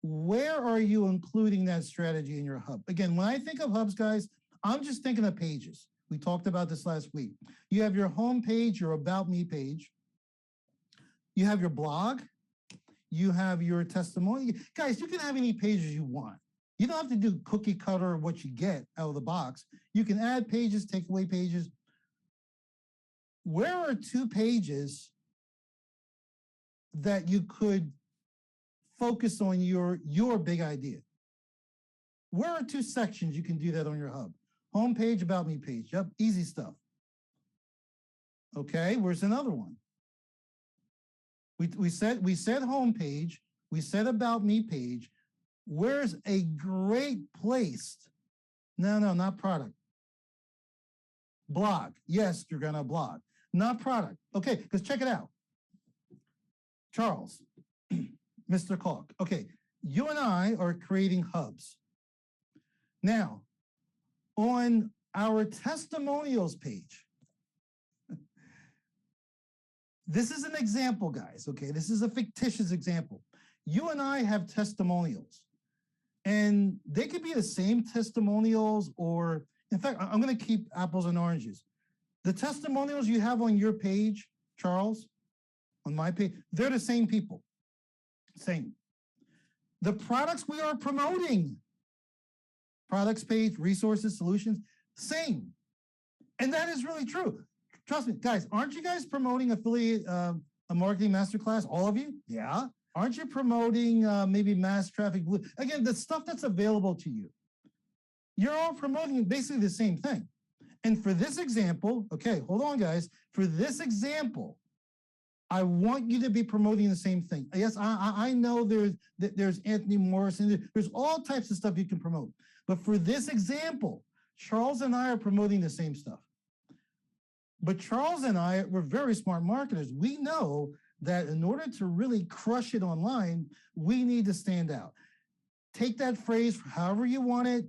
where are you including that strategy in your hub? Again, when I think of hubs, guys, I'm just thinking of pages. We talked about this last week. You have your home page, your About Me page. You have your blog. You have your testimony. Guys, you can have any pages you want. You don't have to do cookie cutter what you get out of the box. You can add pages, take away pages. Where are 2 pages that you could focus on your big idea? Where are 2 sections you can do that on your hub? Home page, About Me page. Yep, easy stuff. Okay, where's another one? We said home page, we said About Me page. Where's a great place? No, not product. Blog. Yes, you're gonna blog. Not product. Okay, because check it out. Charles, Mr. Clark. Okay, you and I are creating hubs. Now, on our testimonials page, this is an example, guys, okay? This is a fictitious example. You and I have testimonials, and they could be the same testimonials, or in fact, I'm gonna keep apples and oranges. The testimonials you have on your page, Charles, on my page, they're the same people, same. The products we are promoting, products page, resources, solutions, same. And that is really true. Trust me, guys, aren't you guys promoting affiliate a marketing masterclass? All of you? Yeah. Aren't you promoting maybe mass traffic? Again, the stuff that's available to you. You're all promoting basically the same thing. And for this example, okay, hold on, guys. For this example, I want you to be promoting the same thing. Yes, I know there's Anthony Morrison. There's all types of stuff you can promote. But for this example, Charles and I are promoting the same stuff. But Charles and I, we're very smart marketers. We know that in order to really crush it online, we need to stand out. Take that phrase however you want it.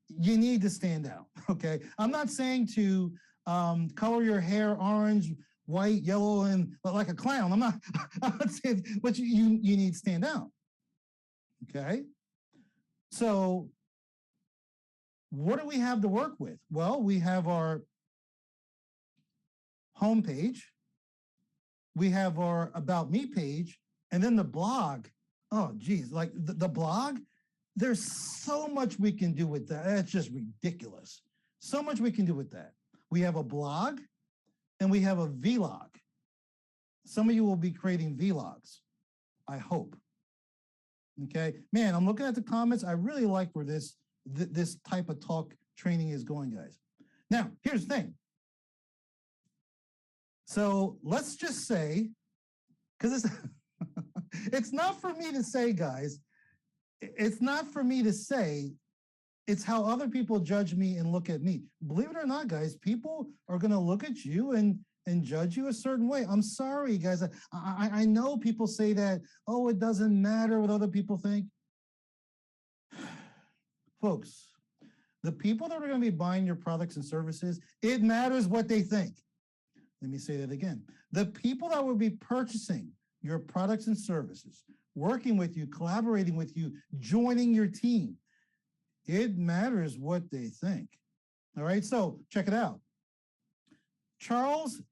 You need to stand out, okay? I'm not saying to color your hair orange, white, yellow, and like a clown. I'm not saying, but you need to stand out, okay? So what do we have to work with? Well, we have our homepage, we have our About Me page, and then the blog. Oh, geez, like the blog, there's so much we can do with that. That's just ridiculous. So much we can do with that. We have a blog and we have a vlog. Some of you will be creating vlogs, I hope. Okay, man, I'm looking at the comments. I really like where this type of talk training is going, guys. Now, here's the thing. So let's just say, because it's not for me to say, guys, it's not for me to say, it's how other people judge me and look at me. Believe it or not, guys, people are going to look at you and judge you a certain way. I'm sorry, guys. I know people say that, oh, it doesn't matter what other people think. Folks, the people that are going to be buying your products and services, it matters what they think. Let me say that again. The people that will be purchasing your products and services, working with you, collaborating with you, joining your team, it matters what they think. All right, so check it out. Charles,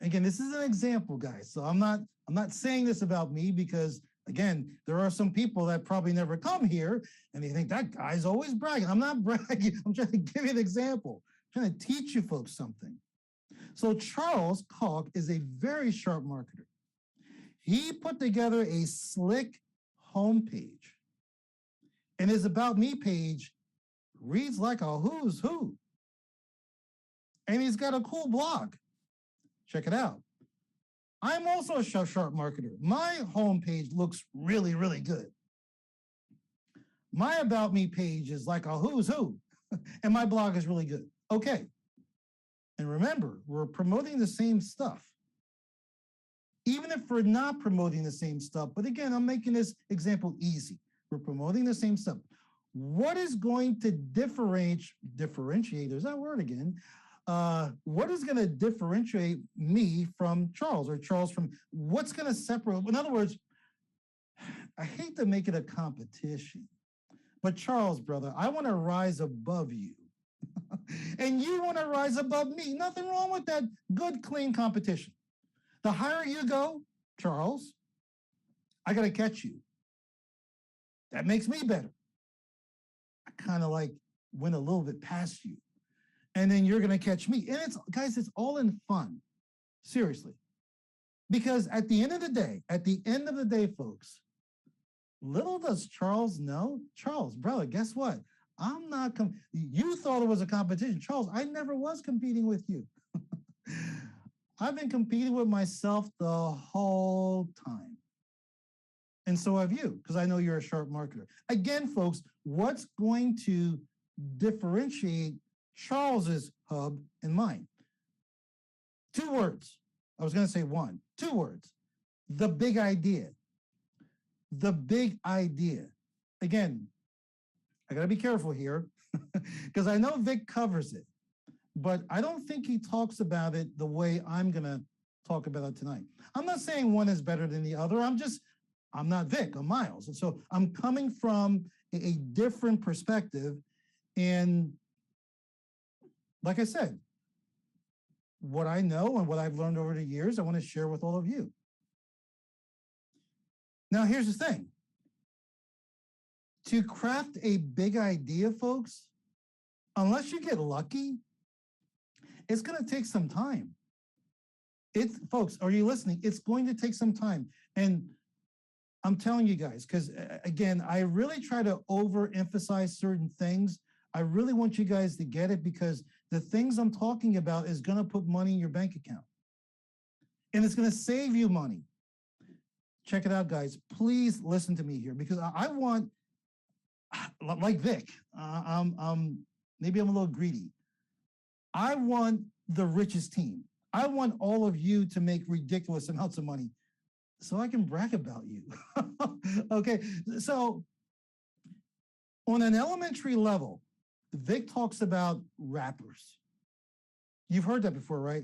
again, this is an example, guys. So I'm not saying this about me because, again, there are some people that probably never come here and they think that guy's always bragging. I'm not bragging. I'm trying to give you an example. I'm trying to teach you folks something. So Charles Kalk is a very sharp marketer. He put together a slick homepage, and his About Me page reads like a who's who. And he's got a cool blog. Check it out. I'm also a sharp marketer. My homepage looks really, really good. My About Me page is like a who's who, and my blog is really good. Okay. And remember, we're promoting the same stuff. Even if we're not promoting the same stuff, but again, I'm making this example easy. We're promoting the same stuff. What is going to differentiate, there's that word again, what is going to differentiate me from Charles, or Charles from, what's going to separate? In other words, I hate to make it a competition, but Charles, brother, I want to rise above you. And you want to rise above me. Nothing wrong with that. Good, clean competition. The higher you go, Charles, I got to catch you. That makes me better. I kind of like went a little bit past you. And then you're going to catch me. And it's, guys, it's all in fun. Seriously. Because at the end of the day, folks, little does Charles know. Charles, brother, guess what? I'm not, you thought it was a competition. Charles, I never was competing with you. I've been competing with myself the whole time. And so have you, because I know you're a sharp marketer. Again, folks, what's going to differentiate Charles's hub and mine? 2 words. I was going to say 1. 2 words. The big idea. The big idea. Again, I got to be careful here because I know Vic covers it, but I don't think he talks about it the way I'm going to talk about it tonight. I'm not saying one is better than the other. I'm not Vic, I'm Miles. And so I'm coming from a different perspective. And like I said, what I know and what I've learned over the years, I want to share with all of you. Now, here's the thing. To craft a big idea, folks, unless you get lucky, it's going to take some time. Folks, are you listening? It's going to take some time. And I'm telling you guys, because again, I really try to overemphasize certain things. I really want you guys to get it because the things I'm talking about is going to put money in your bank account. And it's going to save you money. Check it out, guys. Please listen to me here because I want, like Vic, maybe I'm a little greedy. I want the richest team. I want all of you to make ridiculous amounts of money so I can brag about you. Okay, so on an elementary level, Vic talks about rappers. You've heard that before, right?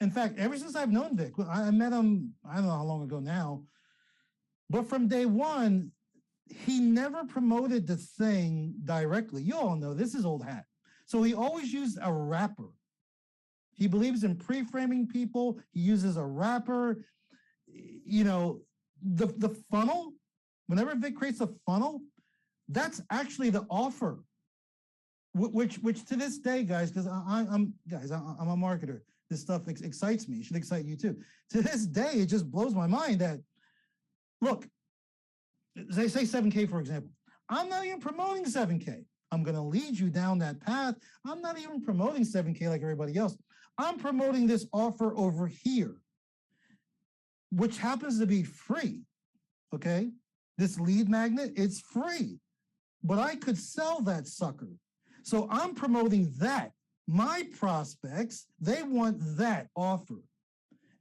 In fact, ever since I've known Vic, I met him, I don't know how long ago now, but from day one, he never promoted the thing directly. You all know this is old hat. So he always used a rapper. He believes in pre-framing people. He uses a rapper. You know, the funnel, whenever Vic creates a funnel, that's actually the offer, which to this day, guys, because I'm a marketer. This stuff excites me. It should excite you too. To this day, it just blows my mind that, look, they say 7K, for example. I'm not even promoting 7K. I'm going to lead you down that path. I'm not even promoting 7K like everybody else. I'm promoting this offer over here, which happens to be free, okay? This lead magnet, it's free, but I could sell that sucker. So I'm promoting that. My prospects, they want that offer.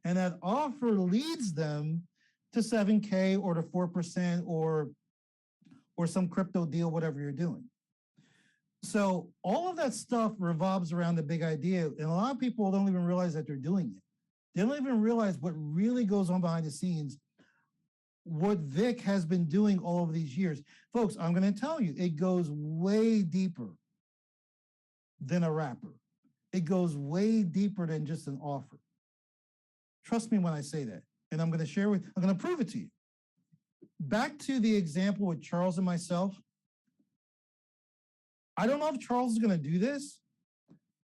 And that offer leads them to 7K or to 4% or some crypto deal, whatever you're doing. So all of that stuff revolves around the big idea. And a lot of people don't even realize that they're doing it. They don't even realize what really goes on behind the scenes, what Vic has been doing all of these years. Folks, I'm going to tell you, it goes way deeper than a rapper. It goes way deeper than just an offer. Trust me when I say that. And I'm going to prove it to you. Back to the example with Charles and myself. I don't know if Charles is going to do this,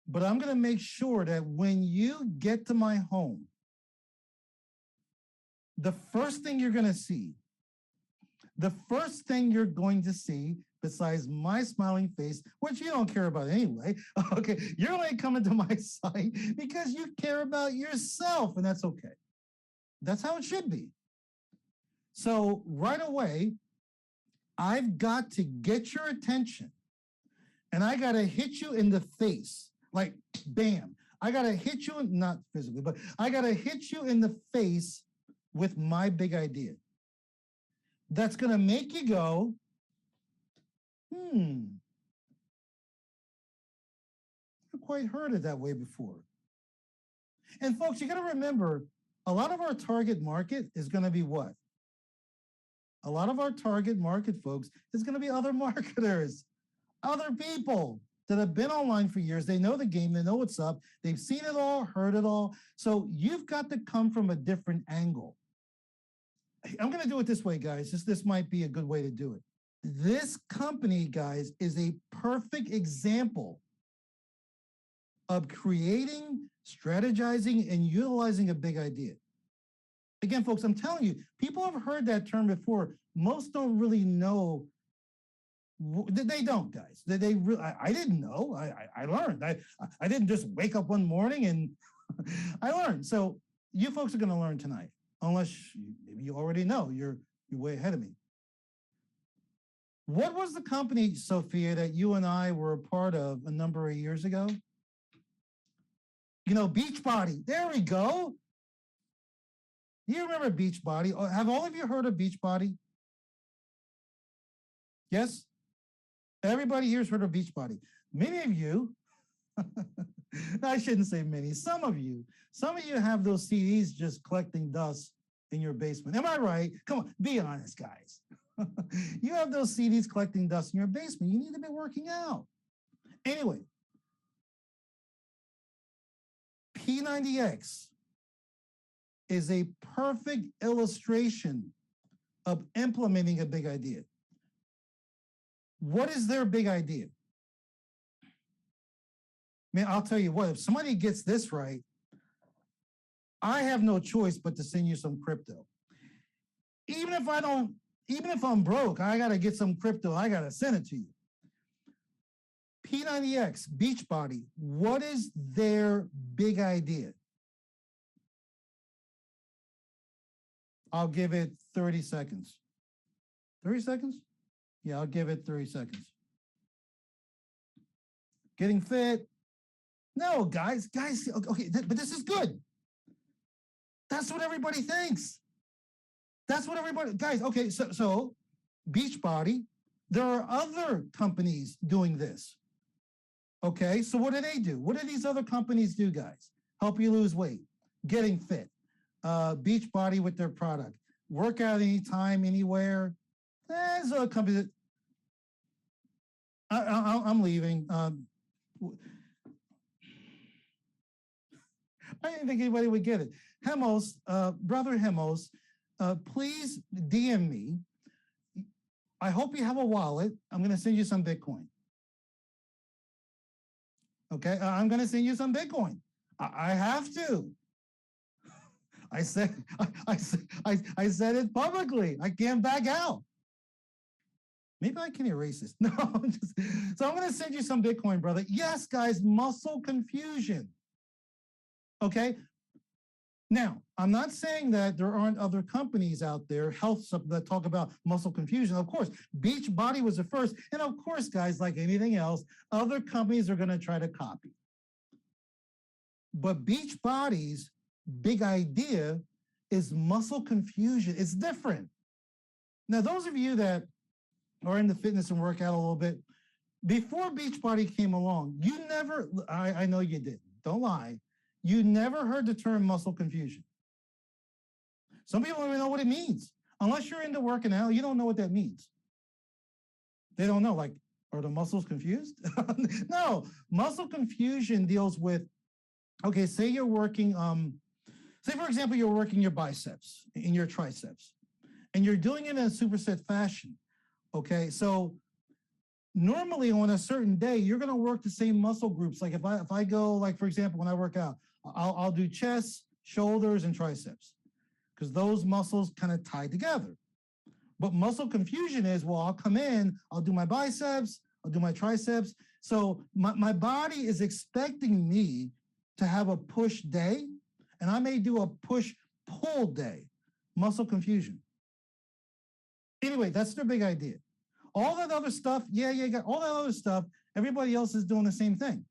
but I'm going to make sure that when you get to my home, the first thing you're going to see, besides my smiling face, which you don't care about anyway, okay, you're only coming to my site because you care about yourself, and that's okay. That's how it should be. So right away, I've got to get your attention, and I got to hit you in the face, like bam. I got to hit you, not physically, but I got to hit you in the face with my big idea. That's going to make you go, I've quite heard it that way before. And folks, you got to remember, a lot of our target market is going to be what? A lot of our target market, folks, is going to be other marketers, other people that have been online for years. They know the game. They know what's up. They've seen it all, heard it all. So you've got to come from a different angle. I'm going to do it this way, guys. This might be a good way to do it. This company, guys, is a perfect example of creating, strategizing, and utilizing a big idea. Again, folks, I'm telling you, people have heard that term before. Most don't really know. They don't, guys. They really, I didn't know. I learned. I didn't just wake up one morning and I learned. So you folks are going to learn tonight, unless maybe you already know. You're way ahead of me. What was the company, Sophia, that you and I were a part of a number of years ago? You know, Beachbody. There we go. You remember Beachbody? Have all of you heard of Beachbody? Yes? Everybody here's heard of Beachbody. Many of you, I shouldn't say many, some of you have those CDs just collecting dust in your basement. Am I right? Come on, be honest, guys. You have those CDs collecting dust in your basement. You need to be working out. Anyway, P90X is a perfect illustration of implementing a big idea. What is their big idea? Man, I'll tell you what, if somebody gets this right, I have no choice but to send you some crypto. Even if I'm broke, I got to get some crypto. I got to send it to you. P90X, Beachbody, what is their big idea? I'll give it 30 seconds. 30 seconds? Yeah, I'll give it 30 seconds. Getting fit? No, guys, okay, but this is good. That's what everybody thinks. That's what everybody, guys, okay, so Beachbody, there are other companies doing this. Okay, so what do? What do these other companies do, guys? Help you lose weight, getting fit, Beachbody with their product, workout anytime, anywhere. There's a company that, I'm leaving. I didn't think anybody would get it. Hemos, brother Hemos, please DM me. I hope you have a wallet. I'm going to send you some Bitcoin. Okay, I'm going to send you some Bitcoin. I have to. I said it publicly. I can't back out. Maybe I can erase this. No, so I'm going to send you some Bitcoin, brother. Yes, guys, muscle confusion. Okay. Now, I'm not saying that there aren't other companies out there, health that talk about muscle confusion. Of course, Beachbody was the first. And of course, guys, like anything else, other companies are going to try to copy. But Beachbody's big idea is muscle confusion. It's different. Now, those of you that are into fitness and workout a little bit, before Beachbody came along, you never, I know you didn't, don't lie, you never heard the term muscle confusion. Some people don't even know what it means. Unless you're into working out, you don't know what that means. They don't know, like, are the muscles confused? No, muscle confusion deals with, okay, say you're working, say for example, you're working your biceps and your triceps, and you're doing it in a superset fashion. Okay, so normally on a certain day, you're going to work the same muscle groups. Like if I go, like for example, when I work out, I'll do chest, shoulders, and triceps because those muscles kind of tie together. But muscle confusion is, well, I'll come in, I'll do my biceps, I'll do my triceps. So my body is expecting me to have a push day, and I may do a push-pull day. Muscle confusion. Anyway, that's their big idea. All that other stuff, all that other stuff, everybody else is doing the same thing.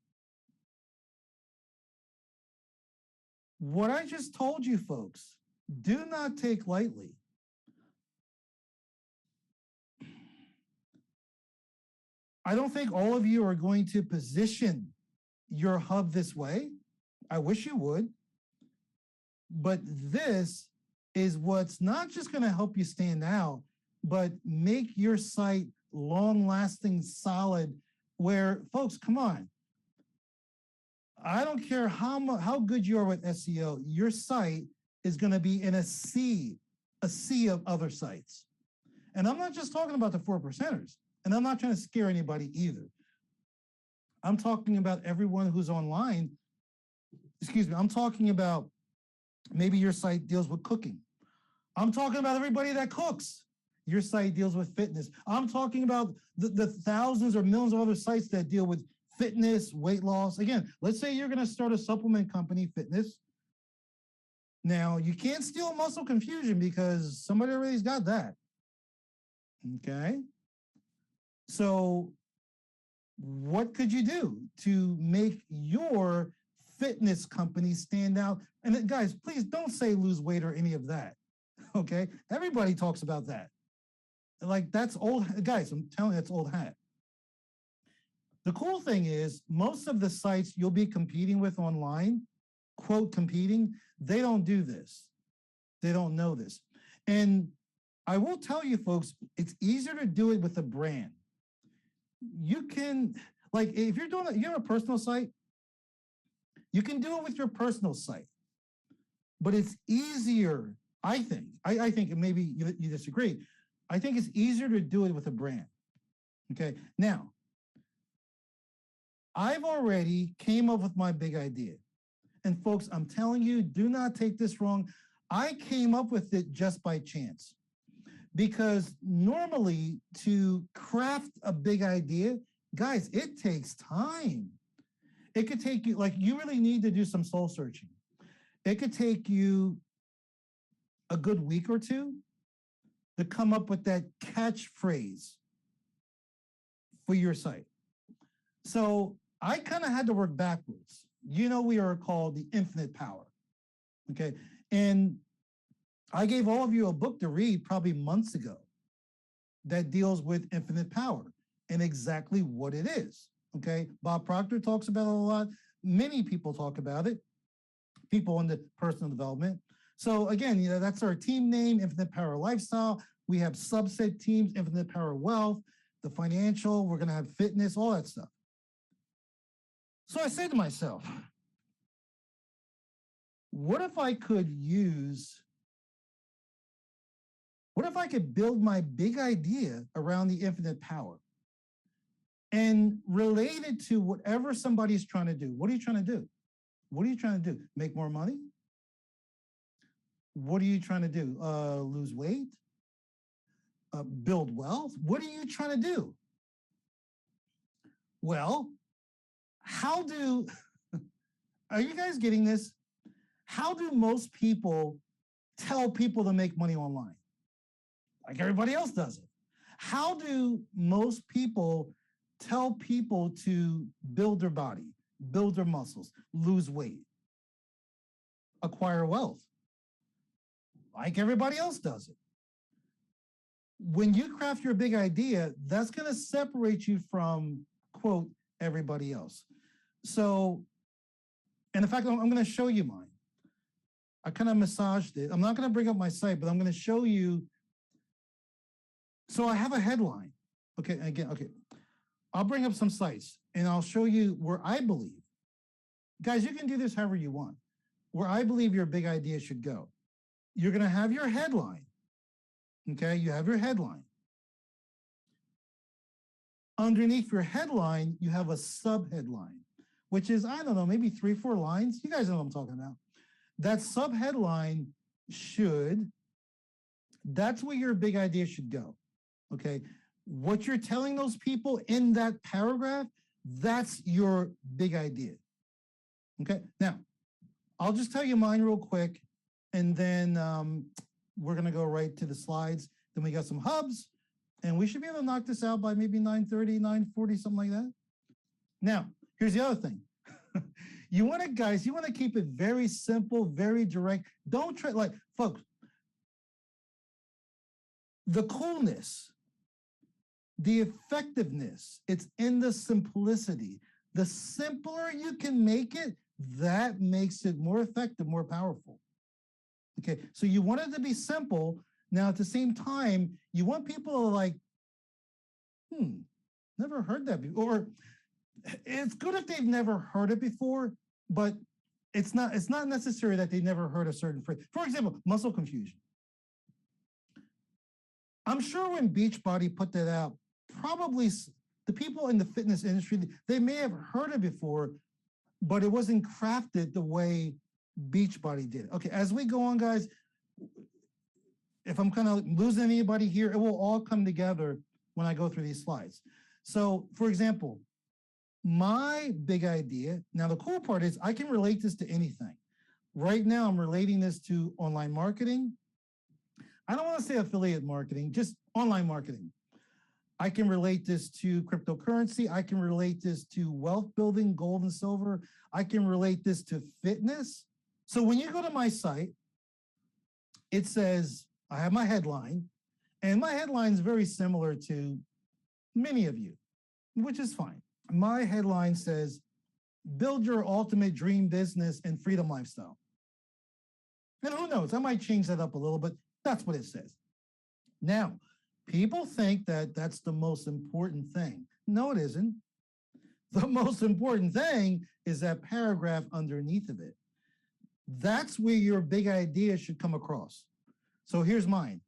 What I just told you, folks, do not take lightly. I don't think all of you are going to position your hub this way. I wish you would. But this is what's not just going to help you stand out. but make your site long lasting, solid, where folks, come on. I don't care how good you are with SEO, your site is going to be in a sea of other sites. And I'm not just talking about the 4%ers, and I'm not trying to scare anybody either. I'm talking about everyone who's online. Excuse me, I'm talking about maybe your site deals with cooking. I'm talking about everybody that cooks. Your site deals with fitness. I'm talking about the thousands or millions of other sites that deal with fitness, weight loss. Again, let's say you're going to start a supplement company, fitness. Now, you can't steal muscle confusion because somebody already's got that. Okay? So, what could you do to make your fitness company stand out? And guys, please don't say lose weight or any of that. Okay? Everybody talks about that. Like, that's old. Guys, I'm telling you, that's old hat. The cool thing is, most of the sites you'll be competing with online, quote, competing, they don't do this. They don't know this. And I will tell you, folks, it's easier to do it with a brand. You can, like, if you're doing, you have a personal site, you can do it with your personal site. But it's easier, I think. I think, maybe you disagree. I think it's easier to do it with a brand. Okay. Now, I've already came up with my big idea. And folks, I'm telling you, do not take this wrong. I came up with it just by chance. Because normally to craft a big idea, guys, it takes time. It could take you, like, you really need to do some soul searching. It could take you a good week or two to come up with that catchphrase for your site. So I kind of had to work backwards. You know, we are called the infinite power. Okay. And I gave all of you a book to read probably months ago that deals with infinite power and exactly what it is. Okay. Bob Proctor talks about it a lot. Many people talk about it, people in the personal development. So again, you know, that's our team name, Infinite Power Lifestyle. We have subset teams, Infinite Power Wealth, the financial, we're going to have fitness, all that stuff. So I said to myself, what if I could build my big idea around the infinite power and relate it to whatever somebody's trying to do? What are you trying to do? What are you trying to do? Make more money? What are you trying to do? Lose weight? Build wealth? What are you trying to do? Well, are you guys getting this? How do most people tell people to make money online? Like everybody else does it. How do most people tell people to build their body, build their muscles, lose weight, acquire wealth? Like everybody else does it. When you craft your big idea, that's going to separate you from, quote, everybody else. So, and in fact, I'm going to show you mine. I kind of massaged it. I'm not going to bring up my site, but I'm going to show you. So I have a headline. Okay, again, okay. I'll bring up some sites and I'll show you where I believe. Guys, you can do this however you want. Where I believe your big idea should go. You're going to have your headline. Okay, you have your headline. Underneath your headline, you have a subheadline, which is, I don't know, maybe 3-4 lines. You guys know what I'm talking about. That subheadline that's where your big idea should go. Okay, what you're telling those people in that paragraph, that's your big idea. Okay, now, I'll just tell you mine real quick, and then we're going to go right to the slides. Then we got some hubs, and we should be able to knock this out by maybe 9:30, 9:40, something like that. Now, here's the other thing. You want to keep it very simple, very direct. Don't try, like, folks, the coolness, the effectiveness, it's in the simplicity. The simpler you can make it, that makes it more effective, more powerful. Okay, so you want it to be simple. Now, at the same time, you want people to like, never heard that before. Or it's good if they've never heard it before, but it's not necessary that they never heard a certain phrase. For example, muscle confusion. I'm sure when Beachbody put that out, probably the people in the fitness industry, they may have heard it before, but it wasn't crafted the way Beachbody did. Okay, as we go on, guys, if I'm kind of losing anybody here, it will all come together when I go through these slides. So, for example, my big idea, now the cool part is I can relate this to anything. Right now, I'm relating this to online marketing. I don't want to say affiliate marketing, just online marketing. I can relate this to cryptocurrency. I can relate this to wealth building, gold and silver. I can relate this to fitness. So when you go to my site, it says, I have my headline, and my headline is very similar to many of you, which is fine. My headline says, build your ultimate dream business and freedom lifestyle. And who knows, I might change that up a little, but that's what it says. Now, people think that that's the most important thing. No, it isn't. The most important thing is that paragraph underneath of it. That's where your big idea should come across. So here's mine.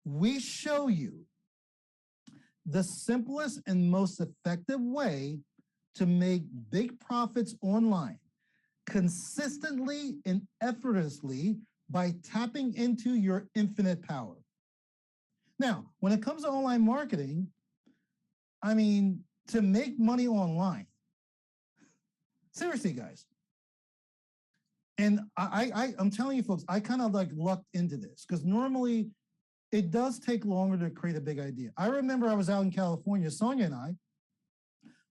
We show you the simplest and most effective way to make big profits online consistently and effortlessly by tapping into your infinite power. Now, when it comes to online marketing, I mean, to make money online, seriously, guys. And I'm telling you, folks, I kind of like lucked into this because normally it does take longer to create a big idea. I remember I was out in California, Sonia and I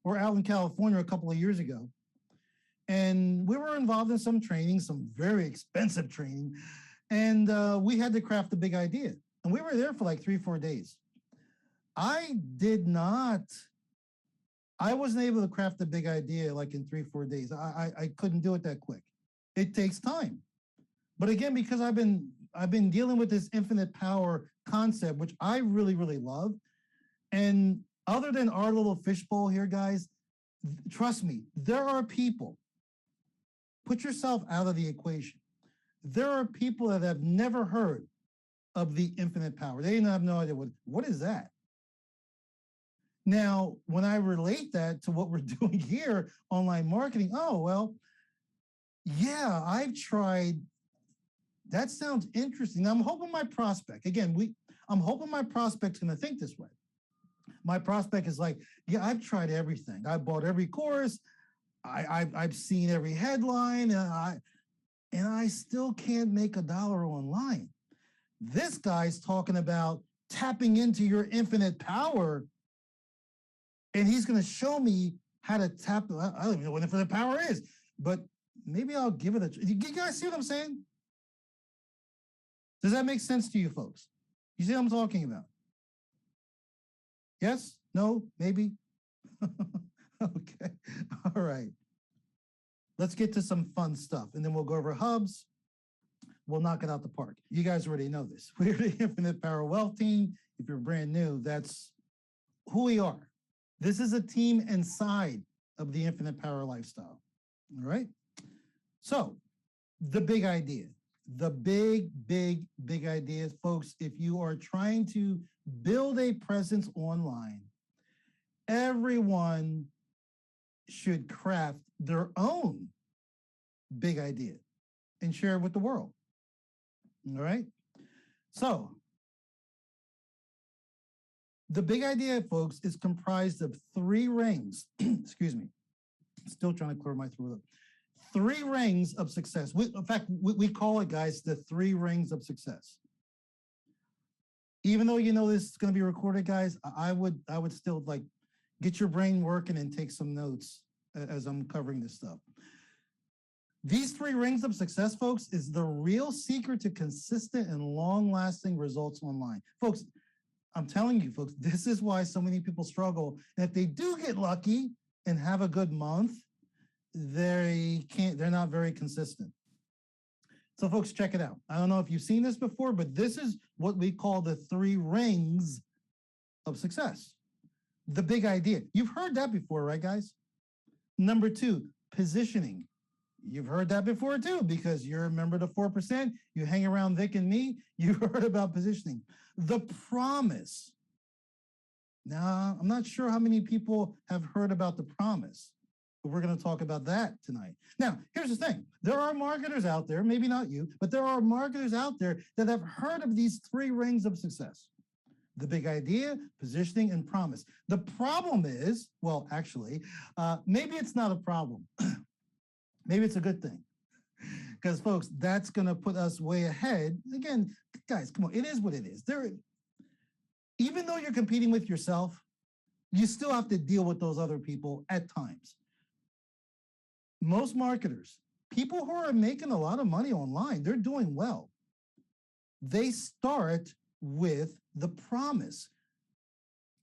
were out in California a couple of years ago, and we were involved in some training, some very expensive training, and we had to craft a big idea. And we were there for like 3-4 days. I wasn't able to craft a big idea like in 3-4 days. I couldn't do it that quick. It takes time. But again, because I've been dealing with this infinite power concept, which I really, really love. And other than our little fishbowl here, guys, trust me, there are people, put yourself out of the equation. There are people that have never heard of the infinite power. They have no idea what is that. Now, when I relate that to what we're doing here, online marketing, oh, well, yeah, I've tried. That sounds interesting. I'm hoping my prospect, I'm hoping my prospect's going to think this way. My prospect is like, yeah, I've tried everything. I bought every course. I've seen every headline, and I still can't make $1 online. This guy's talking about tapping into your infinite power, and he's going to show me how to tap. I don't even know what infinite power is, but maybe I'll give it a try. You guys see what I'm saying? Does that make sense to you folks? You see what I'm talking about? Yes? No? Maybe? Okay. All right. Let's get to some fun stuff, and then we'll go over hubs. We'll knock it out the park. You guys already know this. We're the Infinite Power Wealth Team. If you're brand new, that's who we are. This is a team inside of the Infinite Power Lifestyle. All right? So, the big idea. The big idea, folks, if you are trying to build a presence online, everyone should craft their own big idea and share it with the world. All right? So, the big idea, folks, is comprised of 3 rings. Excuse me. Still trying to clear my throat up. 3 rings of success. In fact, we call it, guys, the 3 rings of success. Even though you know this is going to be recorded, guys, I would still like get your brain working and take some notes as I'm covering this stuff. These 3 rings of success, folks, is the real secret to consistent and long-lasting results online. Folks, I'm telling you, folks, this is why so many people struggle. And if they do get lucky and have a good month, they're not very consistent. So folks, check it out. I don't know if you've seen this before, but this is what we call the 3 rings of success. The big idea. You've heard that before, right, guys? Number 2, positioning. You've heard that before too, because you're a member of the 4%. You hang around Vic and me. You heard about positioning. The promise. Now, I'm not sure how many people have heard about the promise, but we're going to talk about that tonight. Now, here's the thing. There are marketers out there, maybe not you, but there are marketers out there that have heard of these 3 rings of success. The big idea, positioning, and promise. The problem is, well, actually, maybe it's not a problem. Maybe it's a good thing. Because, folks, that's going to put us way ahead. Again, guys, come on, it is what it is. Even though you're competing with yourself, you still have to deal with those other people at times. Most marketers, people who are making a lot of money online, they're doing well. They start with the promise.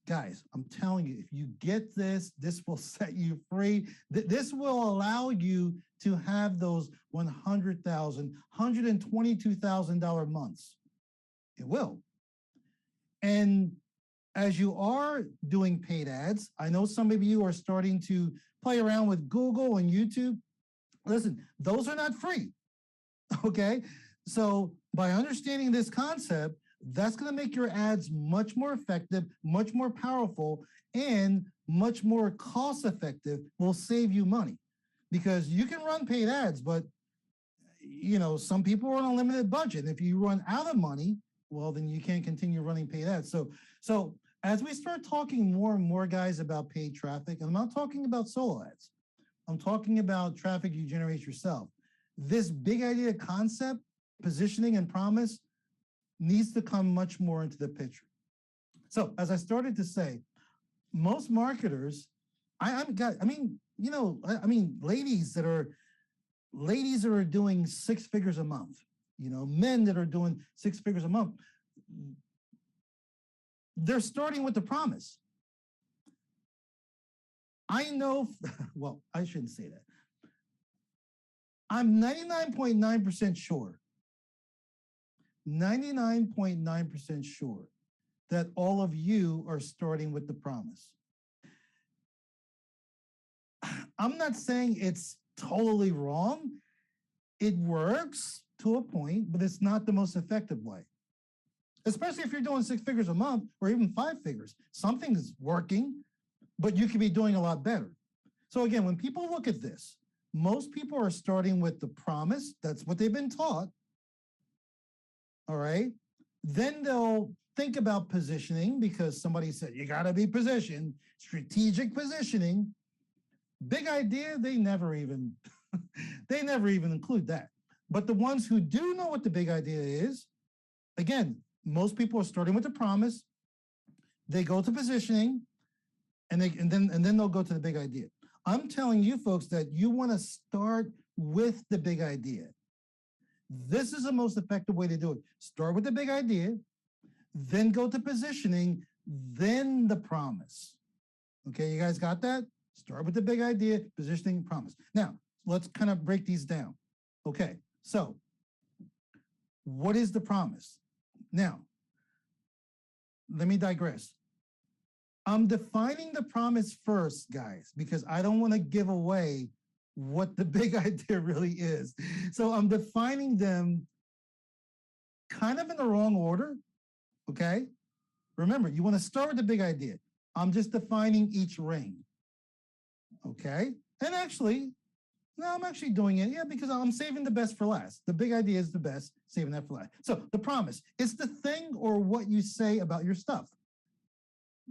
Guys, I'm telling you, if you get this, this will set you free. This will allow you to have those $100,000, $122,000 months. It will. And as you are doing paid ads, I know some of you are starting to play around with Google and YouTube. Listen, those are not free, okay? So by understanding this concept, that's going to make your ads much more effective, much more powerful, and much more cost-effective. Will save you money because you can run paid ads, but you know, some people are on a limited budget. If you run out of money, well, then you can't continue running paid ads. So as we start talking more and more, guys, about paid traffic, and I'm not talking about solo ads. I'm talking about traffic you generate yourself. This big idea concept, positioning and promise, needs to come much more into the picture. So as I started to say, most marketers, ladies that are doing 6 figures a month, you know, men that are doing 6 figures a month, they're starting with the promise. I know, well, I shouldn't say that. I'm 99.9% sure 99.9% sure that all of you are starting with the promise. I'm not saying it's totally wrong. It works to a point, but it's not the most effective way. Especially if you're doing 6 figures a month or even 5 figures. Something's working, but you could be doing a lot better. So again, when people look at this, most people are starting with the promise. That's what they've been taught. All right. Then they'll think about positioning because somebody said, you got to be positioned, strategic positioning. Big idea, they never even include that. But the ones who do know what the big idea is, again, most people are starting with the promise. They go to positioning and then they'll go to the big idea. I'm telling you folks that you want to start with the big idea. This is the most effective way to do it. Start with the big idea, then go to positioning, then the promise. Okay, you guys got that? Start with the big idea, positioning, promise. Now, let's kind of break these down. Okay, so what is the promise? Now, let me digress. I'm defining the promise first, guys, because I don't want to give away what the big idea really is. So I'm defining them kind of in the wrong order, okay? Remember, you want to start with the big idea. I'm just defining each ring, okay? And actually, no, I'm actually doing it, yeah, because I'm saving the best for last. The big idea is the best, saving that for last. So the promise, it's the thing or what you say about your stuff.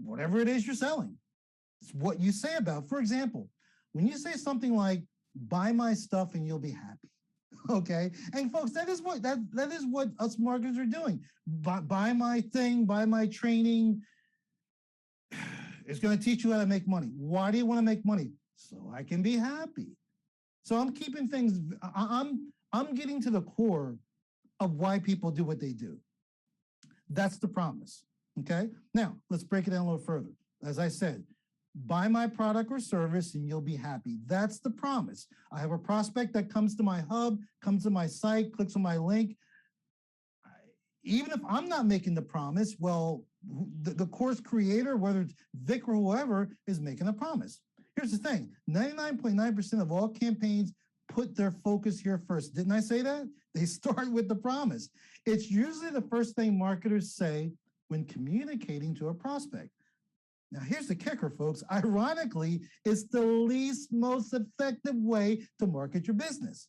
Whatever it is you're selling, it's what you say about. For example, when you say something like, buy my stuff and you'll be happy. Okay. And folks, that is what us marketers are doing. Buy my thing, buy my training. It's going to teach you how to make money. Why do you want to make money? So I can be happy. So I'm keeping things, I'm getting to the core of why people do what they do. That's the promise. Okay. Now let's break it down a little further. As I said, buy my product or service and you'll be happy. That's the promise. I have a prospect that comes to my hub, comes to my site, clicks on my link. Even if I'm not making the promise, well, the course creator, whether it's Vic or whoever, is making a promise. Here's the thing, 99.9% of all campaigns put their focus here first. Didn't I say that? They start with the promise. It's usually the first thing marketers say when communicating to a prospect. Now, here's the kicker, folks. Ironically, it's the least most effective way to market your business.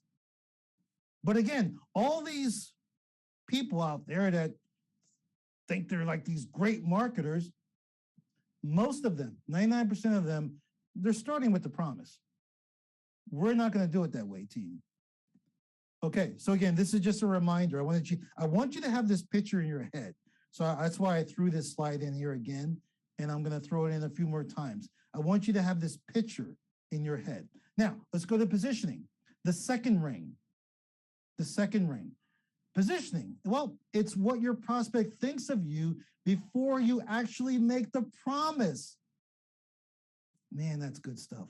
But again, all these people out there that think they're like these great marketers, most of them, 99% of them, they're starting with the promise. We're not going to do it that way, team. Okay, so again, this is just a reminder. I want you to have this picture in your head. So that's why I threw this slide in here again, and I'm going to throw it in a few more times. I want you to have this picture in your head. Now, let's go to positioning. The second ring. The second ring. Positioning. Well, it's what your prospect thinks of you before you actually make the promise. Man, that's good stuff.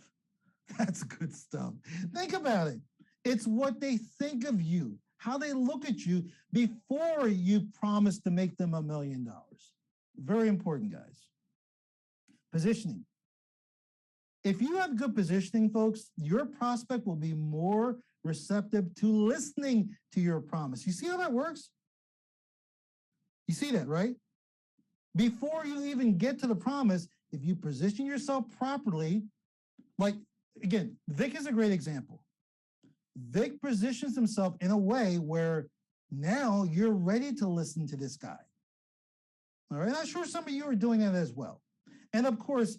That's good stuff. Think about it. It's what they think of you, how they look at you before you promise to make them $1 million. Very important, guys. Positioning. If you have good positioning, folks, your prospect will be more receptive to listening to your promise. You see how that works? You see that, right? Before you even get to the promise, if you position yourself properly, like, again, Vic is a great example. Vic positions himself in a way where now you're ready to listen to this guy. All right, I'm sure some of you are doing that as well. And of course,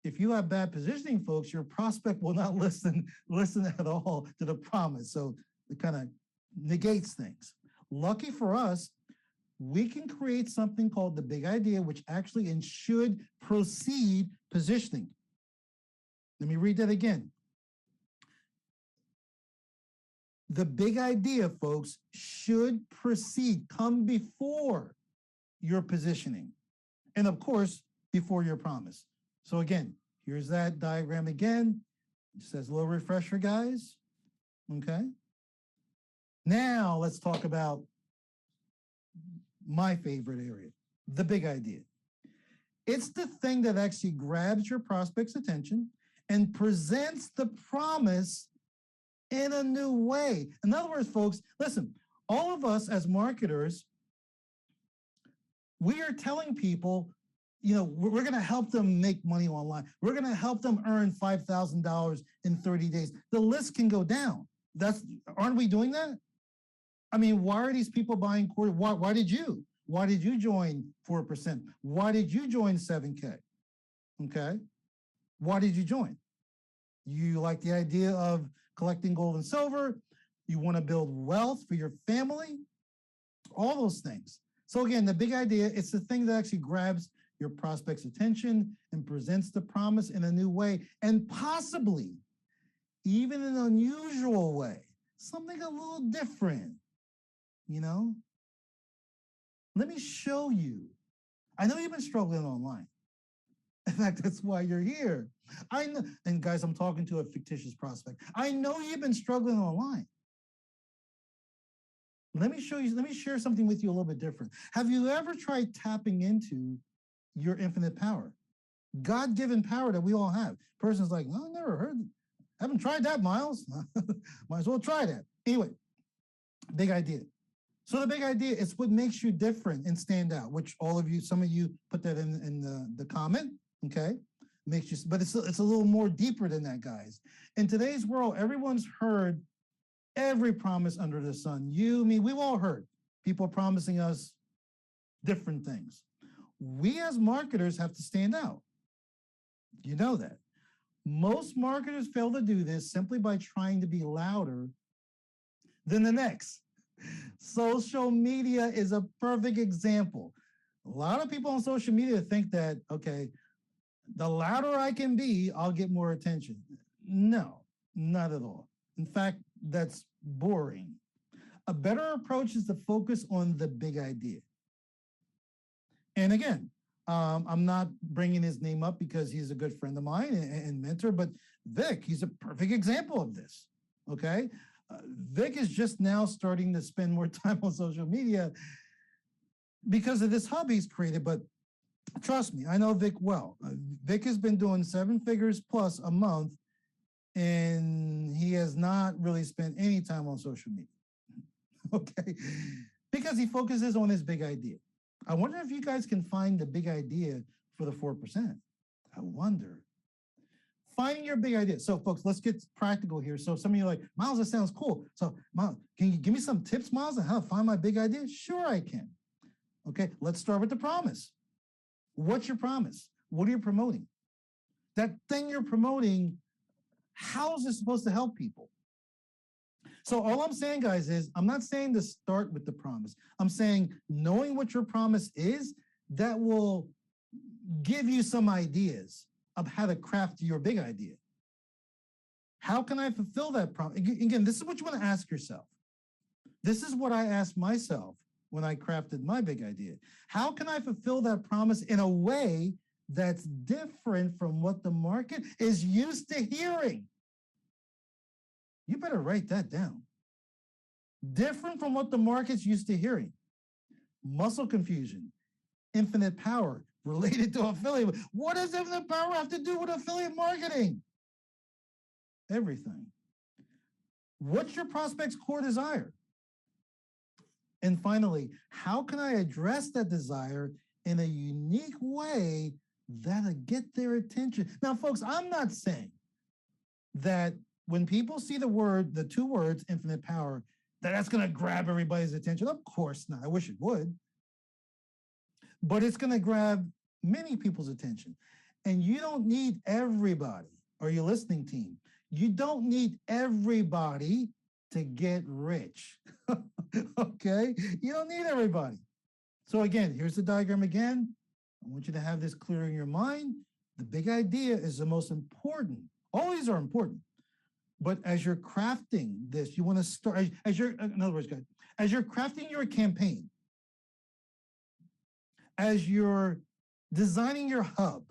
if you have bad positioning, folks, your prospect will not listen at all to the promise. So it kind of negates things. Lucky for us, we can create something called the big idea, which actually should precede positioning. Let me read that again. The big idea, folks, should precede, come before your positioning. And of course, before your promise. So again, here's that diagram again. It says a little refresher, guys. Okay. Now let's talk about my favorite area, the big idea. It's the thing that actually grabs your prospect's attention and presents the promise in a new way. In other words, folks, listen, all of us as marketers, we are telling people, you know, we're going to help them make money online. We're going to help them earn $5,000 in 30 days. The list can go down. Aren't we doing that? I mean, why are these people buying courses? Why did you? Why did you join 4%? Why did you join 7K? Okay. Why did you join? You like the idea of collecting gold and silver. You want to build wealth for your family. All those things. So again, the big idea, it's the thing that actually grabs your prospect's attention and presents the promise in a new way, and possibly even an unusual way, something a little different, you know? Let me show you. I know you've been struggling online. In fact, that's why you're here. I know, and guys, I'm talking to a fictitious prospect. I know you've been struggling online. Let me show you, let me share something with you a little bit different. Have you ever tried tapping into your infinite power? God-given power that we all have. Person's like, no, I never heard, haven't tried that, Miles. Might as well try that. Anyway, big idea. So the big idea is what makes you different and stand out, which all of you, some of you put that in the comment, okay? Makes you, but it's a little more deeper than that, guys. In today's world, everyone's heard every promise under the sun. You, me, we've all heard people promising us different things. We as marketers have to stand out. You know that. Most marketers fail to do this simply by trying to be louder than the next. Social media is a perfect example. A lot of people on social media think that, okay, the louder I can be, I'll get more attention. No, not at all. In fact, that's boring. A better approach is to focus on the big idea. And again, I'm not bringing his name up because he's a good friend of mine and mentor, but Vic, he's a perfect example of this. Okay. Vic is just now starting to spend more time on social media because of this hub he's created. But trust me, I know Vic well. Vic has been doing 7 figures plus a month, and he has not really spent any time on social media. Okay. Because he focuses on his big idea. I wonder if you guys can find the big idea for the 4%. I wonder. Finding your big idea. So, folks, let's get practical here. So, some of you are like, Miles, that sounds cool. So, Miles, can you give me some tips, Miles, on how to find my big idea? Sure, I can. Okay, let's start with the promise. What's your promise? What are you promoting? That thing you're promoting, how is it supposed to help people? So all I'm saying, guys, is I'm not saying to start with the promise. I'm saying knowing what your promise is, that will give you some ideas of how to craft your big idea. How can I fulfill that promise? Again, this is what you want to ask yourself. This is what I asked myself when I crafted my big idea. How can I fulfill that promise in a way that's different from what the market is used to hearing? You better write that down. Different from what the market's used to hearing. Muscle confusion, infinite power related to affiliate. What does infinite power have to do with affiliate marketing? Everything. What's your prospect's core desire? And finally, how can I address that desire in a unique way that'll get their attention? Now, folks, I'm not saying that when people see the 2 words, infinite power, that's going to grab everybody's attention. Of course not. I wish it would. But it's going to grab many people's attention. And you don't need everybody, or your listening team. You don't need everybody to get rich. Okay? You don't need everybody. So again, here's the diagram again. I want you to have this clear in your mind. The big idea is the most important. All these are important. But as you're crafting this, you want to start, in other words, guys, as you're crafting your campaign, as you're designing your hub,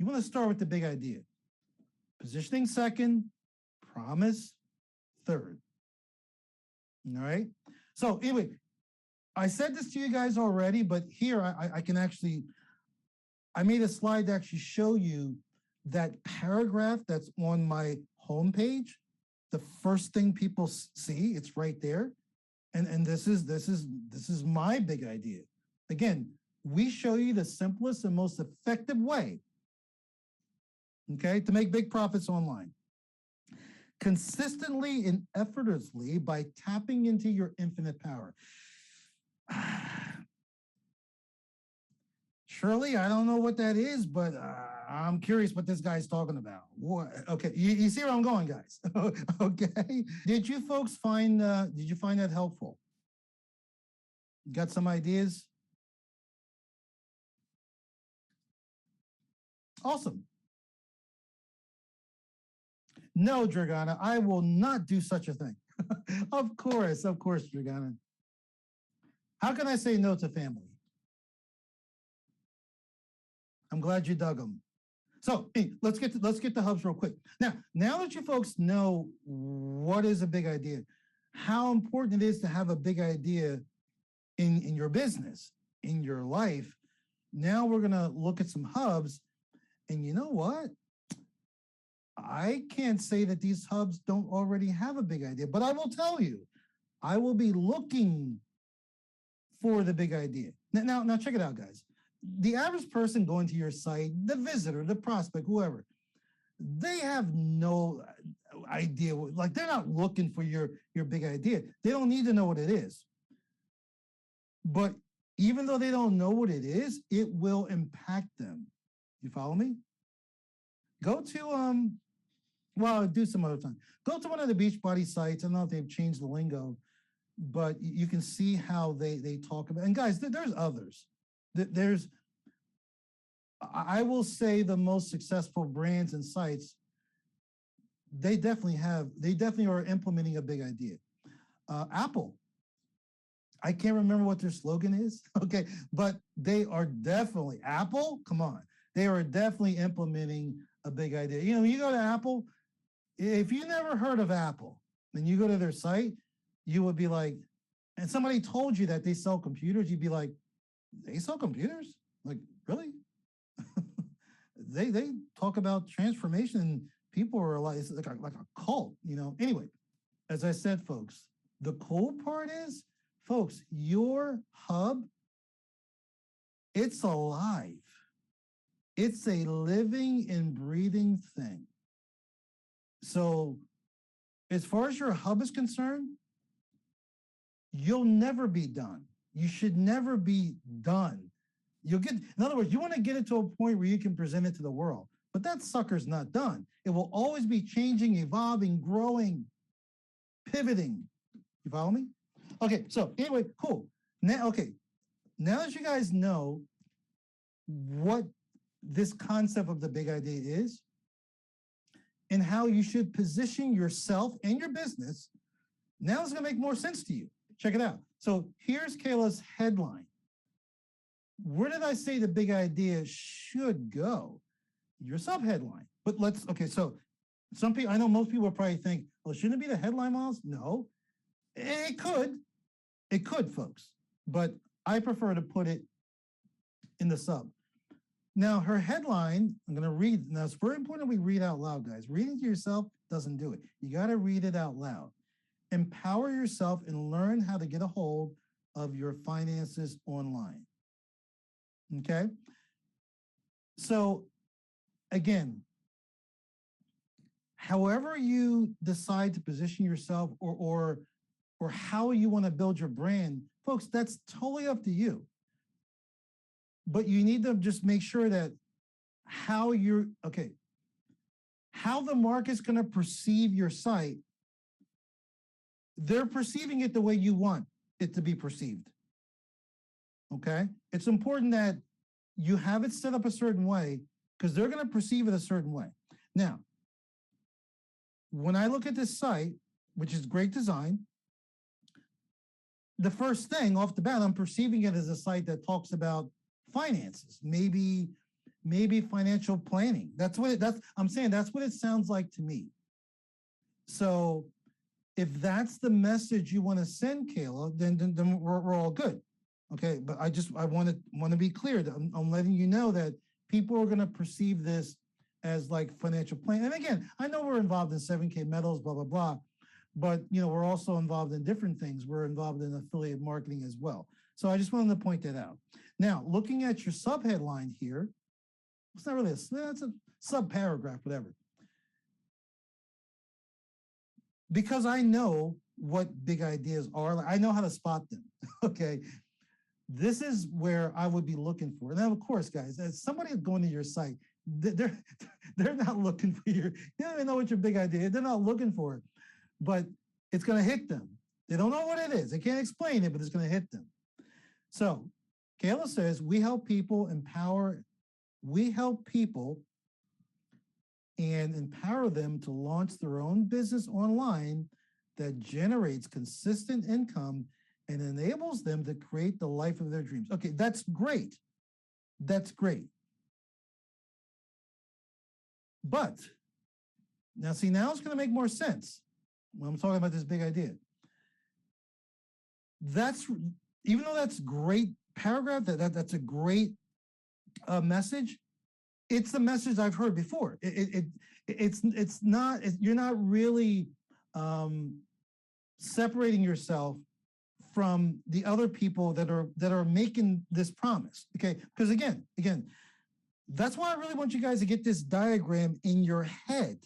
you want to start with the big idea. Positioning second, promise third. All right? So anyway, I said this to you guys already, but here I can actually, I made a slide to actually show you that paragraph that's on my homepage. The first thing people see, it's right there. And this is my big idea. Again, we show you the simplest and most effective way, okay, to make big profits online. Consistently and effortlessly by tapping into your infinite power. Shirley, I don't know what that is, but I'm curious what this guy's talking about. What? Okay, you see where I'm going, guys. Okay. Did you folks find that helpful? Got some ideas? Awesome. No, Dragana, I will not do such a thing. Of course, Dragana. How can I say no to family? I'm glad you dug them. So hey, let's get the hubs real quick. Now that you folks know what is a big idea, how important it is to have a big idea in your business, in your life. Now we're gonna look at some hubs, and you know what? I can't say that these hubs don't already have a big idea, but I will tell you, I will be looking for the big idea. Now check it out, guys. The average person going to your site, the visitor, the prospect, whoever, they have no idea. Like they're not looking for your big idea. They don't need to know what it is. But even though they don't know what it is, it will impact them. You follow me? Go to well, I'll do some other time. Go to one of the Beachbody sites. I don't know if they've changed the lingo, but you can see how they talk about. And guys, there's others. There's, I will say, the most successful brands and sites. They definitely are implementing a big idea. Apple I can't remember what their slogan is, okay, but they are definitely, Apple, come on, they are definitely implementing a big idea. You know, when you go to Apple, if you never heard of Apple and you go to their site, you would be like, and somebody told you that they sell computers, you'd be like, they sell computers? Like, really? they talk about transformation and people are like, it's like a cult, you know. Anyway, as I said, folks, the cool part is, folks, your hub, it's alive. It's a living and breathing thing. So as far as your hub is concerned, you'll never be done. You should never be done. You'll get, in other words, you want to get it to a point where you can present it to the world, but that sucker's not done. It will always be changing, evolving, growing, pivoting. You follow me? Okay, so anyway, cool. Now that you guys know what this concept of the big idea is and how you should position yourself and your business, now it's gonna make more sense to you. Check it out. So here's Kayla's headline. Where did I say the big idea should go? Your subheadline. But so some people, I know most people probably think, well, shouldn't it be the headline, Miles? No, it could, folks, but I prefer to put it in the sub. Now, her headline, I'm going to read. Now, it's very important we read out loud, guys. Reading to yourself doesn't do it. You got to read it out loud. Empower yourself and learn how to get a hold of your finances online. Okay? So, again, however you decide to position yourself or how you want to build your brand, folks, that's totally up to you. But you need to just make sure that how the market's going to perceive your site, they're perceiving it the way you want it to be perceived. Okay? It's important that you have it set up a certain way because they're going to perceive it a certain way. Now, when I look at this site, which is great design, the first thing off the bat, I'm perceiving it as a site that talks about finances, maybe financial planning. I'm saying that's what it sounds like to me. So if that's the message you want to send, Kayla, then we're all good. Okay, but I want to be clear that I'm letting you know that people are going to perceive this as like financial plan. And again, I know we're involved in 7K metals, blah, blah, blah. But, you know, we're also involved in different things. We're involved in affiliate marketing as well. So I just wanted to point that out. Now, looking at your subheadline here, it's not really it's a sub-paragraph, whatever. Because I know what big ideas are, I know how to spot them, okay? This is where I would be looking for. Now, of course, guys, as somebody going to your site, they're not looking for you don't even know what your big idea is. They're not looking for it. But it's going to hit them. They don't know what it is. They can't explain it, but it's going to hit them. So Kayla says, we help people and empower them to launch their own business online that generates consistent income and enables them to create the life of their dreams. Okay, that's great. That's great. But now it's going to make more sense when I'm talking about this big idea. Even though that's great paragraph, that's a great message. It's the message I've heard before. It's not. You're not really separating yourself from the other people that are making this promise. Okay, because again, that's why I really want you guys to get this diagram in your head.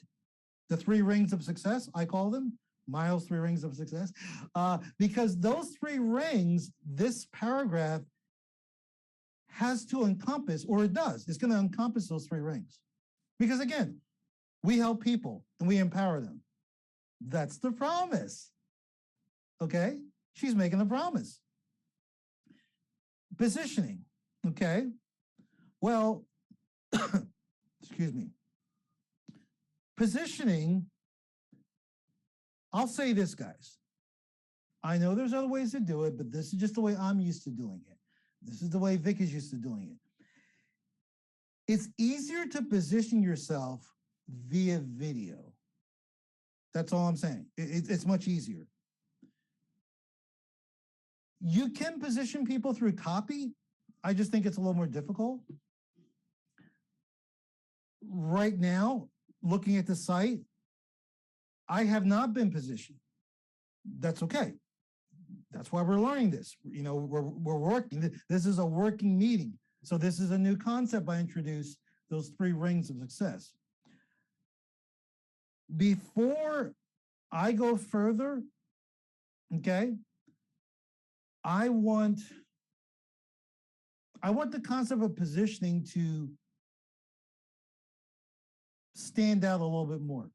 The 3 rings of success, I call them. Miles' 3 rings of success. Because those 3 rings, this paragraph has to encompass, or it does, it's going to encompass those 3 rings. Because again, we help people and we empower them. That's the promise. Okay? She's making a promise. Positioning. Okay? Well, excuse me. Positioning, I'll say this, guys. I know there's other ways to do it, but this is just the way I'm used to doing it. This is the way Vic is used to doing it. It's easier to position yourself via video. That's all I'm saying. It's much easier. You can position people through copy. I just think it's a little more difficult. Right now, looking at the site, I have not been positioned. That's okay. That's why we're learning this. You know, we're working. This is a working meeting. So this is a new concept I introduced, those 3 rings of success. Before I go further, okay, I want the concept of positioning to stand out a little bit more.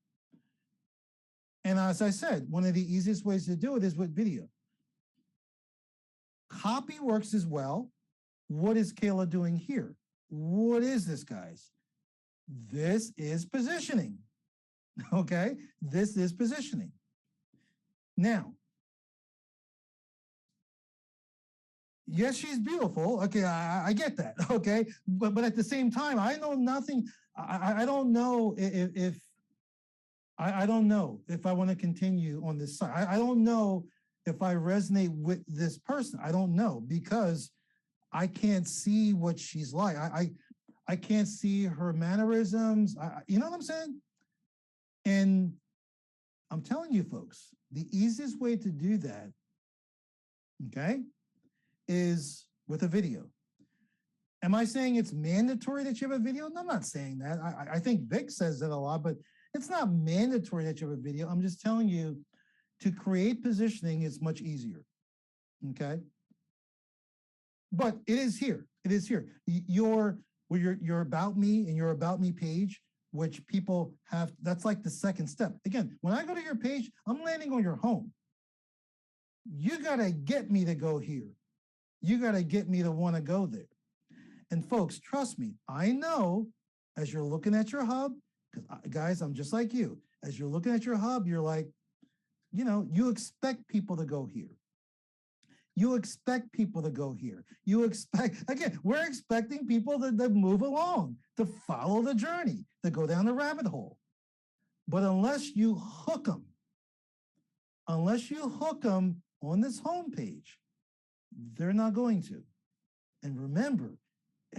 And as I said, one of the easiest ways to do it is with video. Copy works as well. What is Kayla doing here? What is this, guys? This is positioning. Okay? This is positioning. Now, yes, she's beautiful. Okay, I get that. Okay, but at the same time, I know nothing. I don't know if I don't know if I want to continue on this side. I don't know if I resonate with this person. I don't know because I can't see what she's like. I can't see her mannerisms. You know what I'm saying? And I'm telling you, folks, the easiest way to do that, okay, is with a video. Am I saying it's mandatory that you have a video? No, I'm not saying that. I think Vic says that a lot, but it's not mandatory that you have a video. I'm just telling you to create positioning is much easier, okay? But it is here. It is here. Your About Me and your About Me page, which people have, that's like the second step. Again, when I go to your page, I'm landing on your home. You got to get me to go here. You got to get me to want to go there. And folks, trust me, I know as you're looking at your hub, because guys, I'm just like you. As you're looking at your hub, you're like, you know, you expect people to go here. You expect people to go here. You expect, again, we're expecting people to move along, to follow the journey, to go down the rabbit hole. But unless you hook them on this homepage, they're not going to. And remember,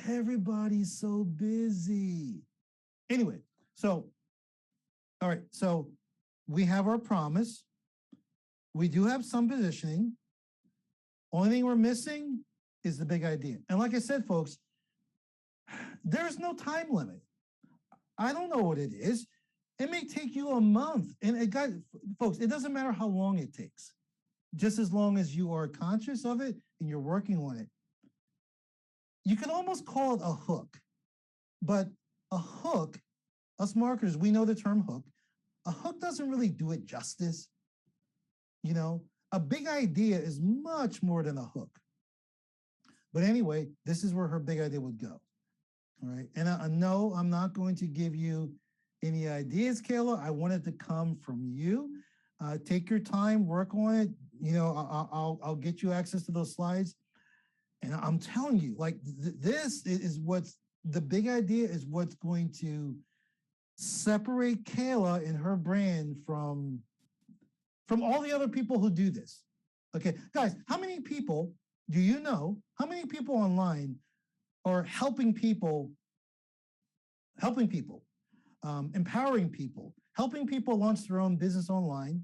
everybody's so busy. Anyway, so, all right, so we have our promise. We do have some positioning. Only thing we're missing is the big idea. And like I said, folks, there's no time limit. I don't know what it is. It may take you a month. And folks, it doesn't matter how long it takes. Just as long as you are conscious of it and you're working on it. You can almost call it a hook. But a hook, us marketers, we know the term hook. A hook doesn't really do it justice. You know, a big idea is much more than a hook. But anyway, this is where her big idea would go. All right. And I know I'm not going to give you any ideas, Kayla. I want it to come from you. Take your time, work on it. You know, I'll get you access to those slides. And I'm telling you, like, this is what's the big idea is what's going to separate Kayla and her brand from all the other people who do this. Okay, guys, how many people do you know? How many people online are helping people, empowering people, helping people launch their own business online?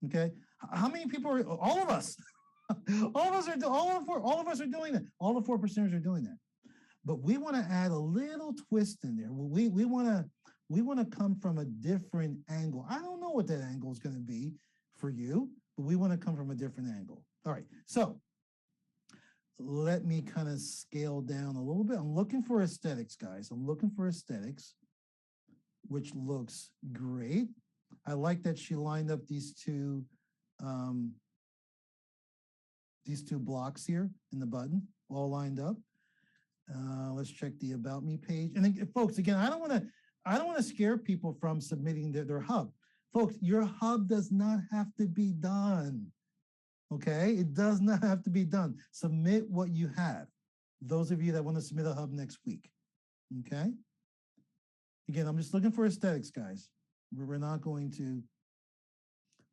Okay, how many people are? All of us. All of us are doing that. All the 4%ers are doing that. But we want to add a little twist in there. We want to come from a different angle. I don't know what that angle is going to be for you, but we want to come from a different angle. All right. So let me kind of scale down a little bit. I'm looking for aesthetics, guys. I'm looking for aesthetics, which looks great. I like that she lined up these two blocks here in the button, all lined up. Let's check the About Me page. And then, folks, again, I don't want to scare people from submitting their hub. Folks, your hub does not have to be done. Okay, it does not have to be done. Submit what you have. Those of you that want to submit a hub next week. Okay. Again, I'm just looking for aesthetics, guys. We're not going to.